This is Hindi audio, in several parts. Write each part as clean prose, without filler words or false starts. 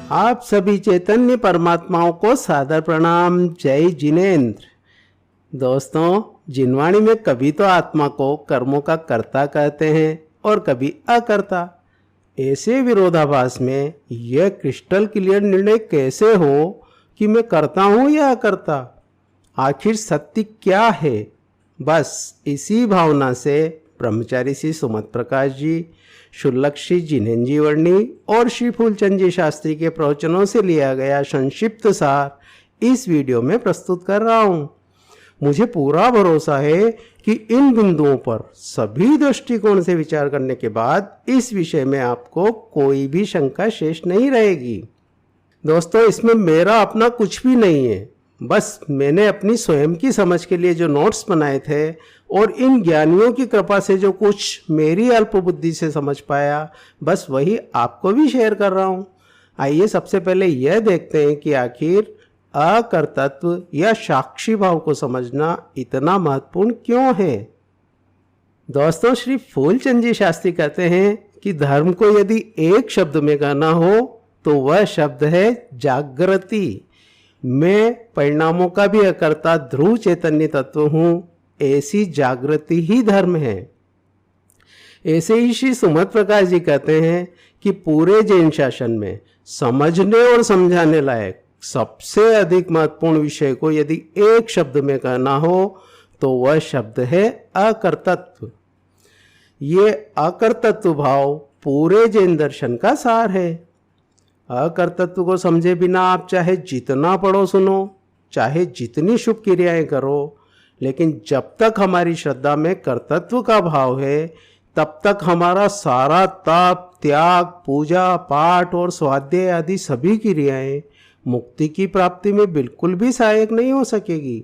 आप सभी चैतन्य परमात्माओं को सादर प्रणाम। जय जिनेन्द्र। दोस्तों, जिनवाणी में कभी तो आत्मा को कर्मों का कर्ता कहते हैं और कभी अकर्ता। ऐसे विरोधाभास में यह क्रिस्टल क्लियर निर्णय कैसे हो कि मैं करता हूँ या अकर्ता? आखिर सत्य क्या है? बस इसी भावना से ब्रह्मचारी श्री सुमत प्रकाश जी, शुल्लक श्री जिनेन्द्र जी वर्णी और श्री फूलचंद जी शास्त्री के प्रवचनों से लिया गया संक्षिप्त सार इस वीडियो में प्रस्तुत कर रहा हूँ। मुझे पूरा भरोसा है कि इन बिंदुओं पर सभी दृष्टिकोण से विचार करने के बाद इस विषय में आपको कोई भी शंका शेष नहीं रहेगी। दोस्तों, इसमें मेरा अपना कुछ भी नहीं है। बस मैंने अपनी स्वयं की समझ के लिए जो नोट्स बनाए थे और इन ज्ञानियों की कृपा से जो कुछ मेरी अल्प बुद्धि से समझ पाया, बस वही आपको भी शेयर कर रहा हूँ। आइए सबसे पहले यह देखते हैं कि आखिर अकर्तृत्व या साक्षी भाव को समझना इतना महत्वपूर्ण क्यों है। दोस्तों, श्री फूलचंद जी शास्त्री कहते हैं कि धर्म को यदि एक शब्द में कहना हो तो वह शब्द है जागृति। मैं परिणामों का भी अकर्ता ध्रुव चैतन्य तत्व हूँ, ऐसी जागृति ही धर्म है। ऐसे ही श्री सुमत प्रकाश जी कहते हैं कि पूरे जैन शासन में समझने और समझाने लायक सबसे अधिक महत्वपूर्ण विषय को यदि एक शब्द में कहना हो तो वह शब्द है अकर्तृत्व। ये अकर्तृत्व भाव पूरे जैन दर्शन का सार है। अकर्तृत्व को समझे बिना आप चाहे जितना पढ़ो सुनो, चाहे जितनी शुभ क्रियाएं करो, लेकिन जब तक हमारी श्रद्धा में कर्तृत्व का भाव है तब तक हमारा सारा तप, त्याग, पूजा पाठ और स्वाध्याय आदि सभी क्रियाएं मुक्ति की प्राप्ति में बिल्कुल भी सहायक नहीं हो सकेगी।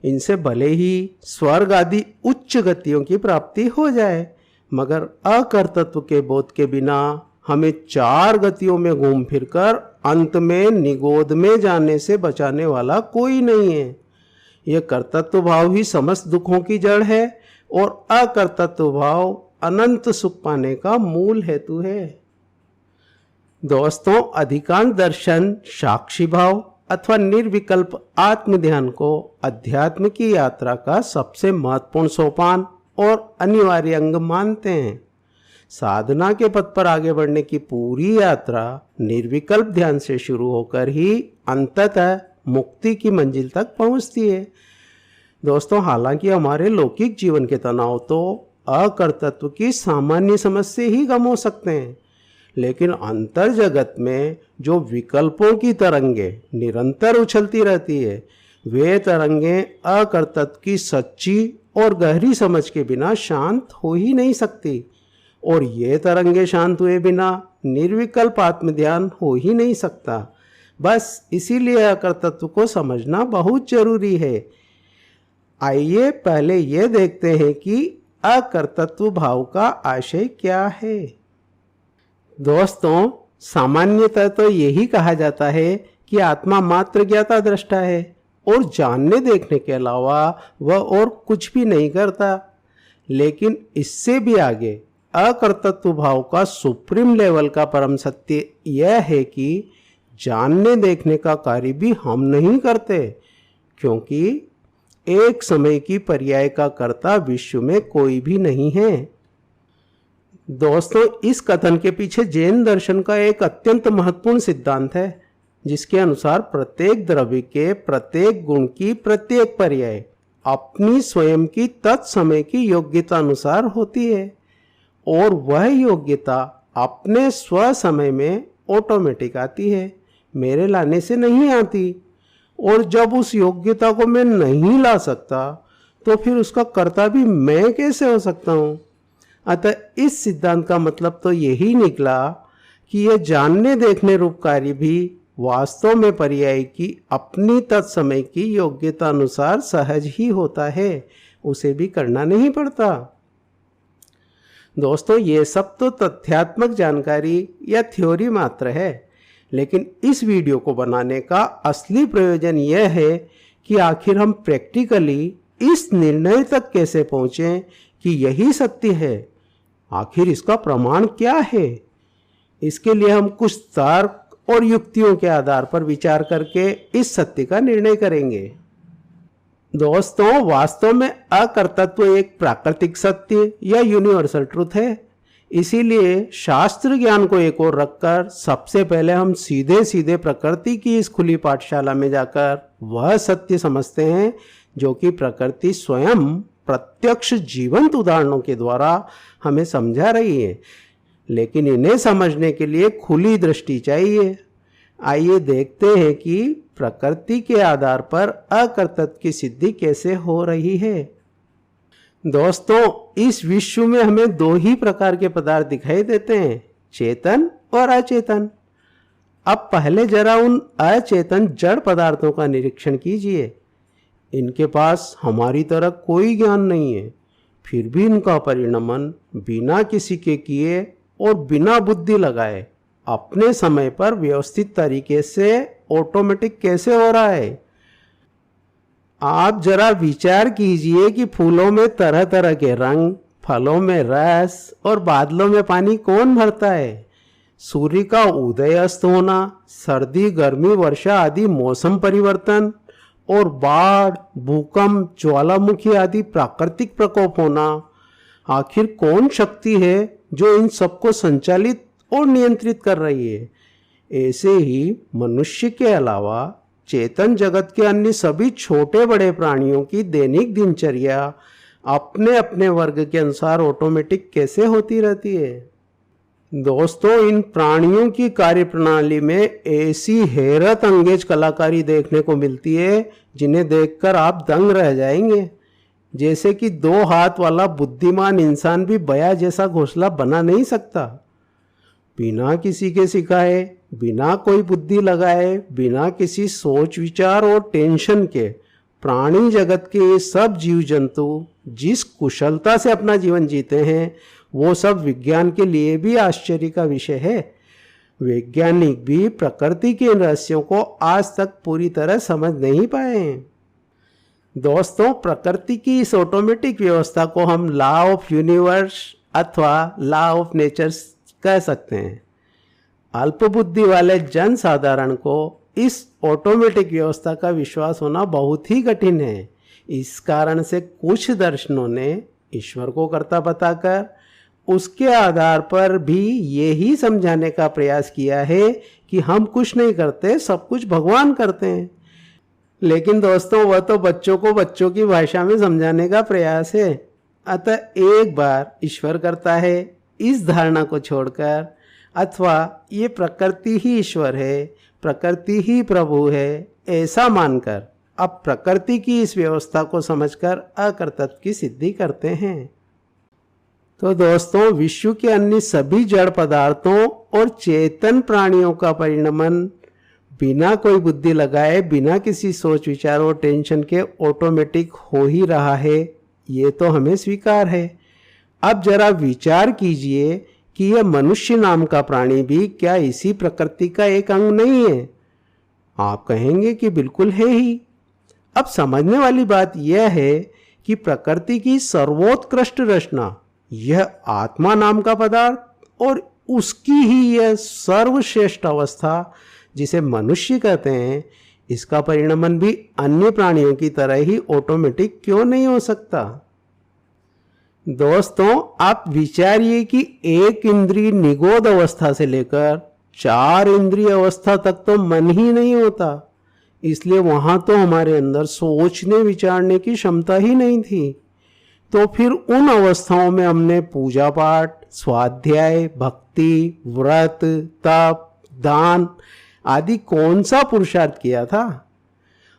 इनसे भले ही स्वर्ग आदि उच्च गतियों की प्राप्ति हो जाए, मगर अकर्तृत्व के बोध के बिना हमें चार गतियों में घूम फिरकर अंत में निगोद में जाने से बचाने वाला कोई नहीं है। यह कर्तृत्व भाव ही समस्त दुखों की जड़ है और अकर्तृत्व भाव अनंत सुख पाने का मूल हेतु है। दोस्तों, अधिकांश दर्शन साक्षी भाव अथवा निर्विकल्प आत्म ध्यान को अध्यात्म की यात्रा का सबसे महत्वपूर्ण सोपान और अनिवार्य अंग मानते हैं। साधना के पथ पर आगे बढ़ने की पूरी यात्रा निर्विकल्प ध्यान से शुरू होकर ही अंततः मुक्ति की मंजिल तक पहुंचती है। दोस्तों, हालांकि हमारे लौकिक जीवन के तनाव तो अकर्तृत्व की सामान्य समझ से ही कम हो सकते हैं, लेकिन अंतर जगत में जो विकल्पों की तरंगे निरंतर उछलती रहती है, वे तरंगे अकर्तृत्व की सच्ची और गहरी समझ के बिना शांत हो ही नहीं सकती, और ये तरंगे शांत हुए बिना निर्विकल्प आत्मध्यान हो ही नहीं सकता। बस इसीलिए अकर्तृत्व को समझना बहुत जरूरी है। आइए पहले ये देखते हैं कि अकर्तृत्व भाव का आशय क्या है। दोस्तों, सामान्यतः तो यही कहा जाता है कि आत्मा मात्र ज्ञाता दृष्टा है और जानने देखने के अलावा वह और कुछ भी नहीं करता। लेकिन इससे भी आगे अकर्तृत्व भाव का सुप्रीम लेवल का परम सत्य यह है कि जानने देखने का कार्य भी हम नहीं करते, क्योंकि एक समय की पर्याय का कर्ता विश्व में कोई भी नहीं है। दोस्तों, इस कथन के पीछे जैन दर्शन का एक अत्यंत महत्वपूर्ण सिद्धांत है, जिसके अनुसार प्रत्येक द्रव्य के प्रत्येक गुण की प्रत्येक पर्याय अपनी स्वयं की तत्समय की योग्यता अनुसार होती है और वह योग्यता अपने स्व समय में ऑटोमेटिक आती है, मेरे लाने से नहीं आती। और जब उस योग्यता को मैं नहीं ला सकता तो फिर उसका कर्ता भी मैं कैसे हो सकता हूँ? अतः इस सिद्धांत का मतलब तो यही निकला कि यह जानने देखने रूप कार्य भी वास्तव में पर्याय की अपनी तत्समय की योग्यता अनुसार सहज ही होता है, उसे भी करना नहीं पड़ता। दोस्तों, ये सब तो तथ्यात्मक जानकारी या थ्योरी मात्र है, लेकिन इस वीडियो को बनाने का असली प्रयोजन यह है कि आखिर हम प्रैक्टिकली इस निर्णय तक कैसे पहुँचें कि यही सत्य है। आखिर इसका प्रमाण क्या है? इसके लिए हम कुछ तर्क और युक्तियों के आधार पर विचार करके इस सत्य का निर्णय करेंगे। दोस्तों, वास्तव में अकर्तृत्व एक प्राकृतिक सत्य या यूनिवर्सल ट्रुथ है। इसीलिए शास्त्र ज्ञान को एक ओर रखकर सबसे पहले हम सीधे सीधे प्रकृति की इस खुली पाठशाला में जाकर वह सत्य समझते हैं जो कि प्रकृति स्वयं प्रत्यक्ष जीवंत उदाहरणों के द्वारा हमें समझा रही है। लेकिन इन्हें समझने के लिए खुली दृष्टि चाहिए। आइए देखते हैं कि प्रकृति के आधार पर अकर्तृत्व की सिद्धि कैसे हो रही है। दोस्तों, इस विश्व में हमें दो ही प्रकार के पदार्थ दिखाई देते हैं, चेतन और अचेतन। अब पहले जरा उन अचेतन जड़ पदार्थों का निरीक्षण कीजिए। इनके पास हमारी तरह कोई ज्ञान नहीं है, फिर भी इनका परिणमन बिना किसी के किए और बिना बुद्धि लगाए अपने समय पर व्यवस्थित तरीके से ऑटोमेटिक कैसे हो रहा है। आप जरा विचार कीजिए कि फूलों में तरह तरह के रंग, फलों में रस और बादलों में पानी कौन भरता है। सूर्य का उदय अस्त होना, सर्दी गर्मी वर्षा आदि मौसम परिवर्तन और बाढ़ भूकंप ज्वालामुखी आदि प्राकृतिक प्रकोप होना, आखिर कौन शक्ति है जो इन सबको संचालित और नियंत्रित कर रही है। ऐसे ही मनुष्य के अलावा चेतन जगत के अन्य सभी छोटे बड़े प्राणियों की दैनिक दिनचर्या अपने अपने वर्ग के अनुसार ऑटोमेटिक कैसे होती रहती है। दोस्तों, इन प्राणियों की कार्यप्रणाली में ऐसी हैरत अंगेज कलाकारी देखने को मिलती है जिन्हें देखकर आप दंग रह जाएंगे। जैसे कि 2 हाथ वाला बुद्धिमान इंसान भी बया जैसा घोंसला बना नहीं सकता। बिना किसी के सिखाए, बिना कोई बुद्धि लगाए, बिना किसी सोच विचार और टेंशन के प्राणी जगत के ये सब जीव जंतु जिस कुशलता से अपना जीवन जीते हैं वो सब विज्ञान के लिए भी आश्चर्य का विषय है। वैज्ञानिक भी प्रकृति के इन रहस्यों को आज तक पूरी तरह समझ नहीं पाए हैं। दोस्तों, प्रकृति की इस ऑटोमेटिक व्यवस्था को हम लॉ ऑफ यूनिवर्स अथवा लॉ ऑफ नेचर कह सकते हैं। अल्पबुद्धि वाले जन साधारण को इस ऑटोमेटिक व्यवस्था का विश्वास होना बहुत ही कठिन है। इस कारण से कुछ दर्शनों ने ईश्वर को कर्ता बताकर उसके आधार पर भी यही समझाने का प्रयास किया है कि हम कुछ नहीं करते, सब कुछ भगवान करते हैं। लेकिन दोस्तों, वह तो बच्चों को बच्चों की भाषा में समझाने का प्रयास है। अतः एक बार ईश्वर करता है इस धारणा को छोड़कर, अथवा ये प्रकृति ही ईश्वर है, प्रकृति ही प्रभु है, ऐसा मानकर अब प्रकृति की इस व्यवस्था को समझकर अकर्तृत्व की सिद्धि करते हैं। तो दोस्तों, विश्व के अन्य सभी जड़ पदार्थों और चेतन प्राणियों का परिणमन बिना कोई बुद्धि लगाए, बिना किसी सोच विचार और टेंशन के ऑटोमेटिक हो ही रहा है, ये तो हमें स्वीकार है। अब जरा विचार कीजिए कि यह मनुष्य नाम का प्राणी भी क्या इसी प्रकृति का एक अंग नहीं है। आप कहेंगे कि बिल्कुल है ही। अब समझने वाली बात यह है कि प्रकृति की सर्वोत्कृष्ट रचना यह आत्मा नाम का पदार्थ और उसकी ही यह सर्वश्रेष्ठ अवस्था जिसे मनुष्य कहते हैं, इसका परिणमन भी अन्य प्राणियों की तरह ही ऑटोमेटिक क्यों नहीं हो सकता। दोस्तों, आप विचारिए कि एक इंद्रिय निगोद अवस्था से लेकर 4 इंद्रिय अवस्था तक तो मन ही नहीं होता, इसलिए वहां तो हमारे अंदर सोचने विचारने की क्षमता ही नहीं थी। तो फिर उन अवस्थाओं में हमने पूजा पाठ, स्वाध्याय, भक्ति, व्रत, तप, दान आदि कौन सा पुरुषार्थ किया था।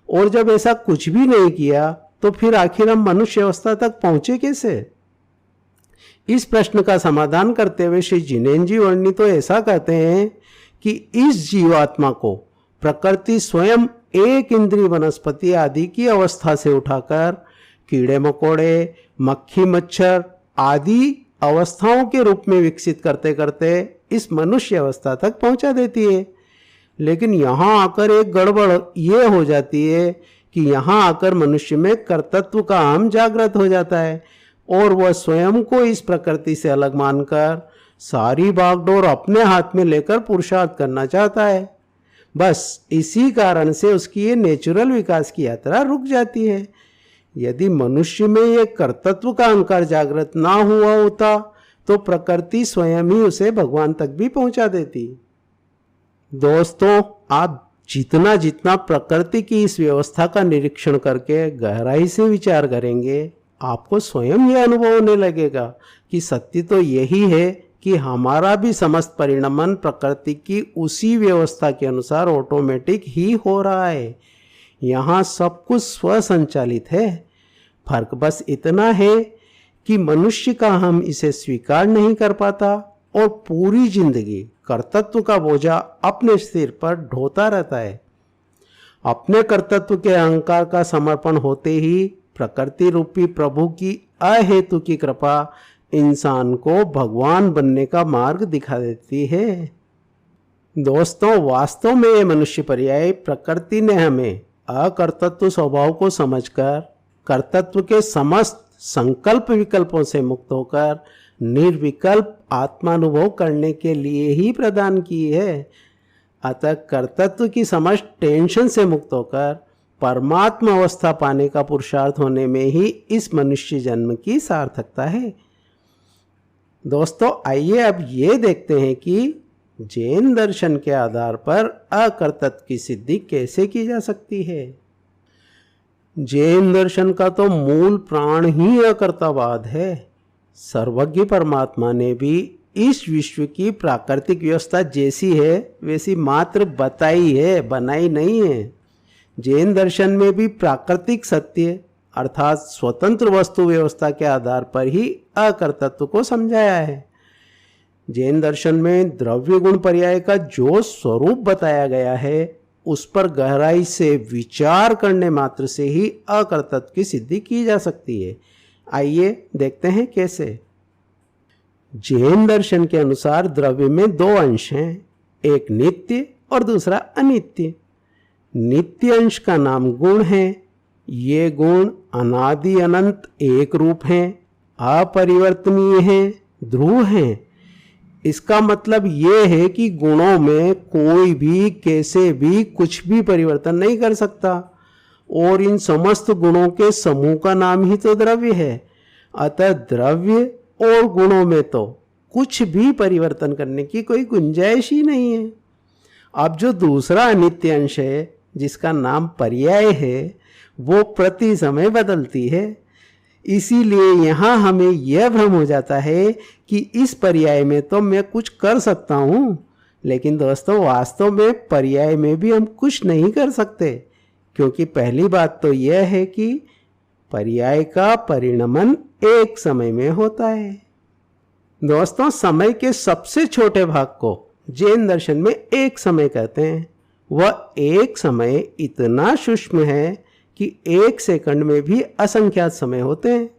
और जब ऐसा कुछ भी नहीं किया तो फिर आखिर हम मनुष्य अवस्था तक पहुंचे कैसे। इस प्रश्न का समाधान करते हुए श्री जिनेन्द्र जी वर्णी तो ऐसा कहते हैं कि इस जीवात्मा को प्रकृति स्वयं एक इंद्रिय वनस्पति आदि की अवस्था से उठाकर कीड़े मकोड़े, मक्खी मच्छर आदि अवस्थाओं के रूप में विकसित करते करते इस मनुष्य अवस्था तक पहुंचा देती है। लेकिन यहाँ आकर एक गड़बड़ ये हो जाती है कि यहाँ आकर मनुष्य में कर्तृत्व का अहम जागृत हो जाता है और वह स्वयं को इस प्रकृति से अलग मानकर सारी बागडोर अपने हाथ में लेकर पुरुषार्थ करना चाहता है। बस इसी कारण से उसकी ये नेचुरल विकास की यात्रा रुक जाती है। यदि मनुष्य में ये कर्तृत्व का अहंकार जागृत ना हुआ होता तो प्रकृति स्वयं ही उसे भगवान तक भी पहुंचा देती। दोस्तों, आप जितना जितना प्रकृति की इस व्यवस्था का निरीक्षण करके गहराई से विचार करेंगे, आपको स्वयं यह अनुभव होने लगेगा कि सत्य तो यही है कि हमारा भी समस्त परिणमन प्रकृति की उसी व्यवस्था के अनुसार ऑटोमेटिक ही हो रहा है। यहाँ सब कुछ स्वसंचालित है। फर्क बस इतना है कि मनुष्य का हम इसे स्वीकार नहीं कर पाता और पूरी जिंदगी कर्तृत्व का बोझा अपने सिर पर ढोता रहता है। अपने कर्तृत्व के अहंकार का समर्पण होते ही प्रकृति रूपी प्रभु की अहेतु की कृपा इंसान को भगवान बनने का मार्ग दिखा देती है। दोस्तों, वास्तव में ये मनुष्य पर्याय प्रकृति ने हमें अकर्तृत्व स्वभाव को समझकर कर्तृत्व के समस्त संकल्प विकल्पों से मुक्त होकर निर्विकल्प आत्मानुभव करने के लिए ही प्रदान की है। अतः कर्तृत्व की समस्त टेंशन से मुक्त होकर परमात्मा अवस्था पाने का पुरुषार्थ होने में ही इस मनुष्य जन्म की सार्थकता है। दोस्तों, आइए अब ये देखते हैं कि जैन दर्शन के आधार पर अकर्तृत्व की सिद्धि कैसे की जा सकती है। जैन दर्शन का तो मूल प्राण ही अकर्तावाद है। सर्वज्ञ परमात्मा ने भी इस विश्व की प्राकृतिक व्यवस्था जैसी है वैसी मात्र बताई है, बनाई नहीं है। जैन दर्शन में भी प्राकृतिक सत्य अर्थात स्वतंत्र वस्तु व्यवस्था के आधार पर ही अकर्तृत्व को समझाया है। जैन दर्शन में द्रव्य गुण पर्याय का जो स्वरूप बताया गया है उस पर गहराई से विचार करने मात्र से ही अकर्तृत्व की सिद्धि की जा सकती है। आइए देखते हैं कैसे। जैन दर्शन के अनुसार द्रव्य में दो अंश हैं, एक नित्य और दूसरा अनित्य। नित्य अंश का नाम गुण है। ये गुण अनादि अनंत एक रूप हैं, अपरिवर्तनीय हैं, ध्रुव हैं। इसका मतलब ये है कि गुणों में कोई भी कैसे भी कुछ भी परिवर्तन नहीं कर सकता और इन समस्त गुणों के समूह का नाम ही तो द्रव्य है। अतः द्रव्य और गुणों में तो कुछ भी परिवर्तन करने की कोई गुंजाइश ही नहीं है। अब जो दूसरा अनित्य अंश है जिसका नाम पर्याय है वो प्रति समय बदलती है। इसीलिए यहाँ हमें यह भ्रम हो जाता है कि इस पर्याय में तो मैं कुछ कर सकता हूँ, लेकिन दोस्तों वास्तव में पर्याय में भी हम कुछ नहीं कर सकते, क्योंकि पहली बात तो यह है कि पर्याय का परिणमन एक समय में होता है। दोस्तों, समय के सबसे छोटे भाग को जैन दर्शन में एक समय कहते हैं। वह एक समय इतना सूक्ष्म है कि एक सेकंड में भी असंख्यात समय होते हैं।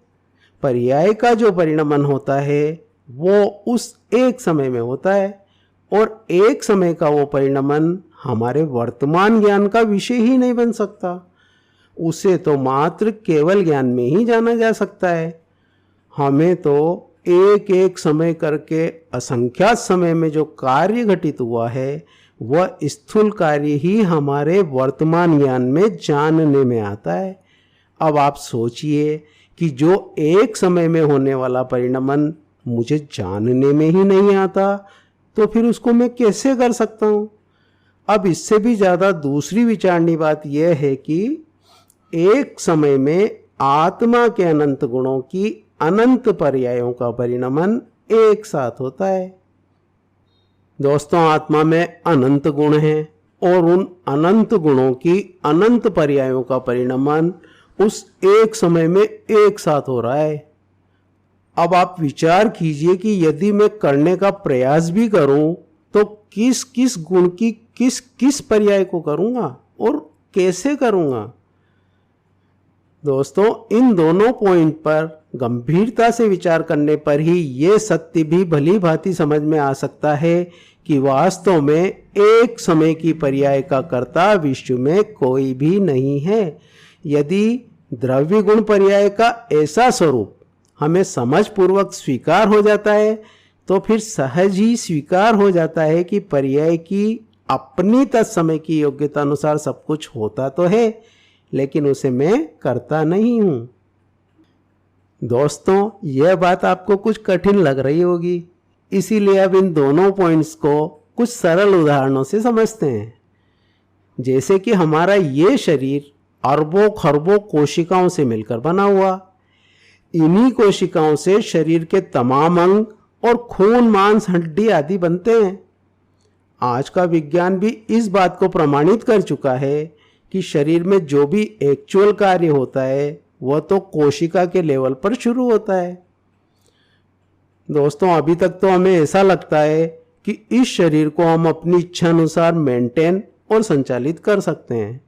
पर्याय का जो परिणमन होता है वो उस एक समय में होता है और एक समय का वो परिणमन हमारे वर्तमान ज्ञान का विषय ही नहीं बन सकता। उसे तो मात्र केवल ज्ञान में ही जाना जा सकता है। हमें तो एक एक समय करके असंख्यात समय में जो कार्य घटित हुआ है वह स्थूल कार्य ही हमारे वर्तमान ज्ञान में जानने में आता है। अब आप सोचिए कि जो एक समय में होने वाला परिणमन मुझे जानने में ही नहीं आता तो फिर उसको मैं कैसे कर सकता हूँ। अब इससे भी ज़्यादा दूसरी विचारनी बात यह है कि एक समय में आत्मा के अनंत गुणों की अनंत पर्यायों का परिणमन एक साथ होता है। दोस्तों, आत्मा में अनंत गुण हैं और उन अनंत गुणों की अनंत पर्यायों का परिणमन उस एक समय में एक साथ हो रहा है। अब आप विचार कीजिए कि यदि मैं करने का प्रयास भी करूं तो किस किस गुण की किस किस पर्याय को करूंगा और कैसे करूंगा। दोस्तों, इन दोनों पॉइंट पर गंभीरता से विचार करने पर ही ये सत्य भी भली भांति समझ में आ सकता है कि वास्तव में एक समय की पर्याय का कर्ता विश्व में कोई भी नहीं है। यदि द्रव्य गुण पर्याय का ऐसा स्वरूप हमें समझ पूर्वक स्वीकार हो जाता है तो फिर सहज ही स्वीकार हो जाता है कि पर्याय की अपनी तत्समय की योग्यता अनुसार सब कुछ होता तो है, लेकिन उसे मैं करता नहीं हूं। दोस्तों, यह बात आपको कुछ कठिन लग रही होगी, इसीलिए अब इन दोनों पॉइंट्स को कुछ सरल उदाहरणों से समझते हैं। जैसे कि हमारा ये शरीर अरबों खरबों कोशिकाओं से मिलकर बना हुआ, इन्हीं कोशिकाओं से शरीर के तमाम अंग और खून मांस हड्डी आदि बनते हैं। आज का विज्ञान भी इस बात को प्रमाणित कर चुका है कि शरीर में जो भी एक्चुअल कार्य होता है वह तो कोशिका के लेवल पर शुरू होता है। दोस्तों, अभी तक तो हमें ऐसा लगता है कि इस शरीर को हम अपनी इच्छा अनुसार मेंटेन और संचालित कर सकते हैं।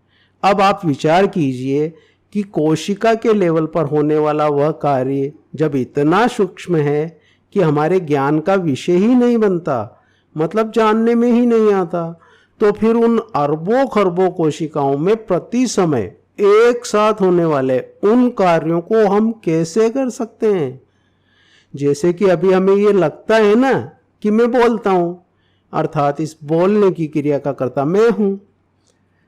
अब आप विचार कीजिए कि कोशिका के लेवल पर होने वाला वह कार्य जब इतना सूक्ष्म है कि हमारे ज्ञान का विषय ही नहीं बनता, मतलब जानने में ही नहीं आता, तो फिर उन अरबों खरबों कोशिकाओं में प्रति समय एक साथ होने वाले उन कार्यों को हम कैसे कर सकते हैं। जैसे कि अभी हमें ये लगता है ना कि मैं बोलता हूं, अर्थात इस बोलने की क्रिया का कर्ता मैं हूं।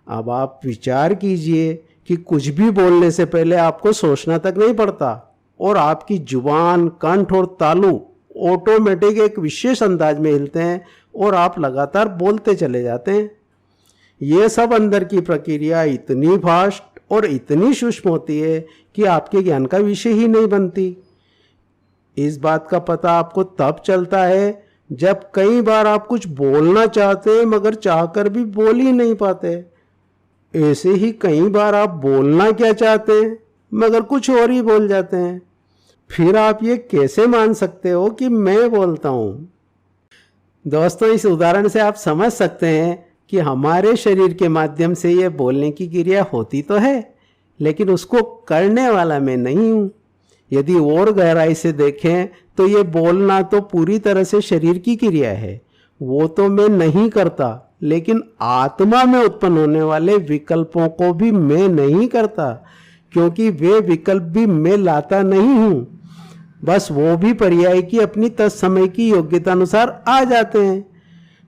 अब आप विचार कीजिए कि कुछ भी बोलने से पहले आपको सोचना तक नहीं पड़ता और आपकी जुबान, कंठ और तालू ऑटोमेटिक एक विशेष अंदाज में हिलते हैं और आप लगातार बोलते चले जाते हैं। ये सब अंदर की प्रक्रिया इतनी फास्ट और इतनी सूक्ष्म होती है कि आपके ज्ञान का विषय ही नहीं बनती। इस बात का पता आपको तब चलता है जब कई बार आप कुछ बोलना चाहते हैं मगर चाहकर भी बोल ही नहीं पाते। ऐसे ही कई बार आप बोलना क्या चाहते हैं मगर कुछ और ही बोल जाते हैं। फिर आप ये कैसे मान सकते हो कि मैं बोलता हूं? दोस्तों, इस उदाहरण से आप समझ सकते हैं कि हमारे शरीर के माध्यम से ये बोलने की क्रिया होती तो है, लेकिन उसको करने वाला मैं नहीं हूं। यदि और गहराई से देखें तो ये बोलना तो पूरी तरह से शरीर की क्रिया है, वो तो मैं नहीं करता, लेकिन आत्मा में उत्पन्न होने वाले विकल्पों को भी मैं नहीं करता, क्योंकि वे विकल्प भी मैं लाता नहीं हूं। बस वो भी पर्याय की अपनी तत्समय की योग्यता अनुसार आ जाते हैं।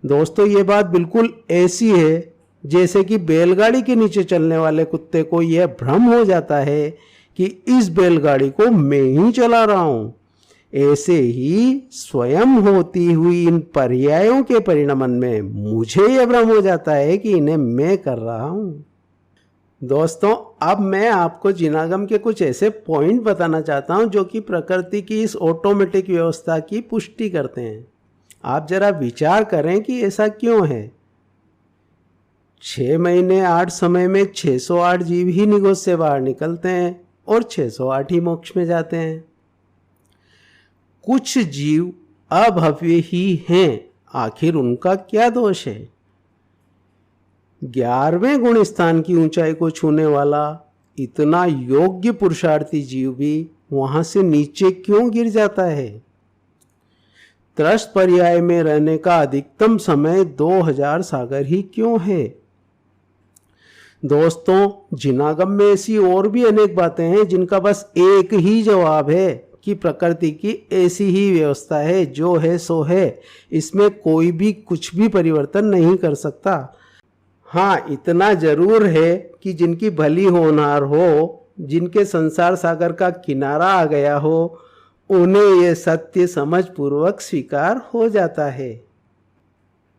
दोस्तों, ये बात बिल्कुल ऐसी है जैसे कि बैलगाड़ी के नीचे चलने वाले कुत्ते को यह भ्रम हो जाता है कि इस बैलगाड़ी को मैं ही चला रहा हूं। ऐसे ही स्वयं होती हुई इन पर्यायों के परिणमन में मुझे यह भ्रम हो जाता है कि इन्हें मैं कर रहा हूं। दोस्तों, अब मैं आपको जिनागम के कुछ ऐसे पॉइंट बताना चाहता हूं जो कि प्रकृति की इस ऑटोमेटिक व्यवस्था की पुष्टि करते हैं। आप जरा विचार करें कि ऐसा क्यों है। 6 महीने 8 समय में 608 जीव ही निगोद से बाहर निकलते हैं और 608 ही मोक्ष में जाते हैं। कुछ जीव अभव्य ही हैं, आखिर उनका क्या दोष है। 11वें गुण स्थान की ऊंचाई को छूने वाला इतना योग्य पुरुषार्थी जीव भी वहां से नीचे क्यों गिर जाता है। त्रस्त पर्याय में रहने का अधिकतम समय 2000 सागर ही क्यों है। दोस्तों, जिनागम में ऐसी और भी अनेक बातें हैं जिनका बस एक ही जवाब है कि प्रकृति की ऐसी ही व्यवस्था है, जो है सो है, इसमें कोई भी कुछ भी परिवर्तन नहीं कर सकता। हाँ, इतना जरूर है कि जिनकी भली होनहार हो, जिनके संसार सागर का किनारा आ गया हो, उन्हें यह सत्य समझ पूर्वक स्वीकार हो जाता है।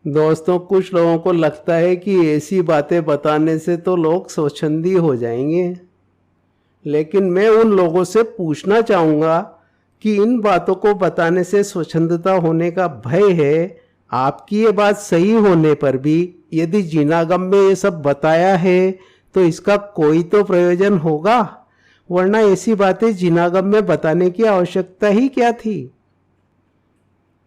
दोस्तों, कुछ लोगों को लगता है कि ऐसी बातें बताने से तो लोग स्वच्छंदी हो जाएंगे, लेकिन मैं उन लोगों से पूछना चाहूँगा कि इन बातों को बताने से स्वच्छंदता होने का भय है। आपकी ये बात सही होने पर भी यदि जिनागम में ये सब बताया है तो इसका कोई तो प्रयोजन होगा, वरना ऐसी बातें जिनागम में बताने की आवश्यकता ही क्या थी।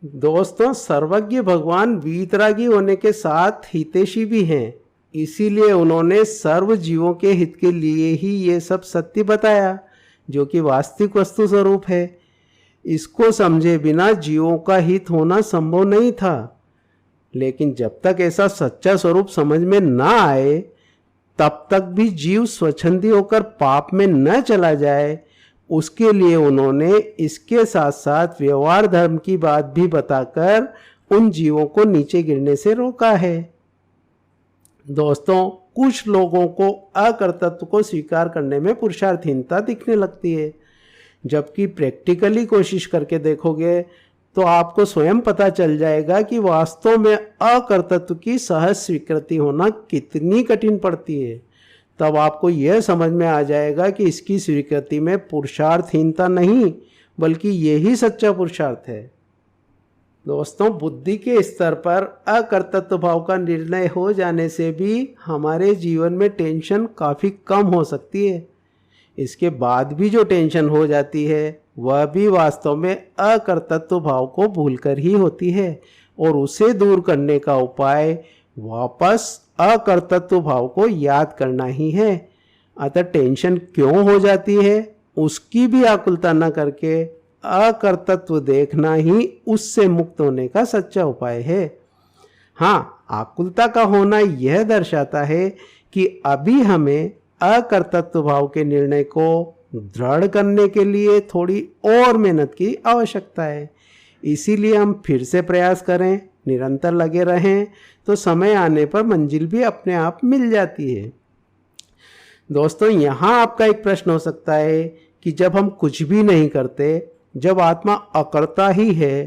दोस्तों, सर्वज्ञ भगवान वीतरागी होने के साथ हितैषी भी हैं, इसीलिए उन्होंने सर्व जीवों के हित के लिए ही ये सब सत्य बताया, जो कि वास्तविक वस्तु स्वरूप है। इसको समझे बिना जीवों का हित होना संभव नहीं था, लेकिन जब तक ऐसा सच्चा स्वरूप समझ में ना आए तब तक भी जीव स्वच्छंदी होकर पाप में न चला जाए, उसके लिए उन्होंने इसके साथ साथ व्यवहार धर्म की बात भी बताकर उन जीवों को नीचे गिरने से रोका है। दोस्तों, कुछ लोगों को अकर्तृत्व को स्वीकार करने में पुरुषार्थहीनता दिखने लगती है, जबकि प्रैक्टिकली कोशिश करके देखोगे तो आपको स्वयं पता चल जाएगा कि वास्तव में अकर्तृत्व की सहज स्वीकृति होना कितनी कठिन पड़ती है। तब आपको यह समझ में आ जाएगा कि इसकी स्वीकृति में पुरुषार्थहीनता नहीं बल्कि यही सच्चा पुरुषार्थ है। दोस्तों, बुद्धि के स्तर पर अकर्तृत्व भाव का निर्णय हो जाने से भी हमारे जीवन में टेंशन काफ़ी कम हो सकती है। इसके बाद भी जो टेंशन हो जाती है वह भी वास्तव में अकर्तृत्व भाव को भूलकर ही होती है, और उसे दूर करने का उपाय वापस अकर्तृत्व भाव को याद करना ही है। अतः टेंशन क्यों हो जाती है उसकी भी आकुलता न करके अकर्तृत्व देखना ही उससे मुक्त होने का सच्चा उपाय है। हाँ, आकुलता का होना यह दर्शाता है कि अभी हमें अकर्तृत्व भाव के निर्णय को दृढ़ करने के लिए थोड़ी और मेहनत की आवश्यकता है। इसीलिए हम फिर से प्रयास करें, निरंतर लगे रहें, तो समय आने पर मंजिल भी अपने आप मिल जाती है। दोस्तों, यहाँ आपका एक प्रश्न हो सकता है कि जब हम कुछ भी नहीं करते, जब आत्मा अकर्ता ही है,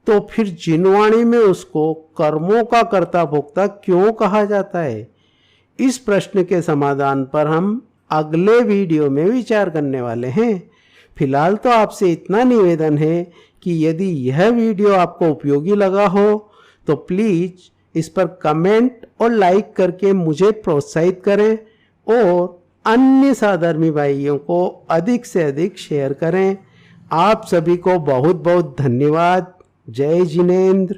तो फिर जिनवाणी में उसको कर्मों का कर्ता भोक्ता क्यों कहा जाता है? इस प्रश्न के समाधान पर हम अगले वीडियो में विचार करने वाले हैं। फिलहाल तो आपसे इतना निवेदन है कि यदि यह वीडियो आपको उपयोगी लगा हो तो प्लीज़ इस पर कमेंट और लाइक करके मुझे प्रोत्साहित करें, और अन्य साधर्मी भाइयों को अधिक से अधिक शेयर करें। आप सभी को बहुत बहुत धन्यवाद। जय जिनेंद्र।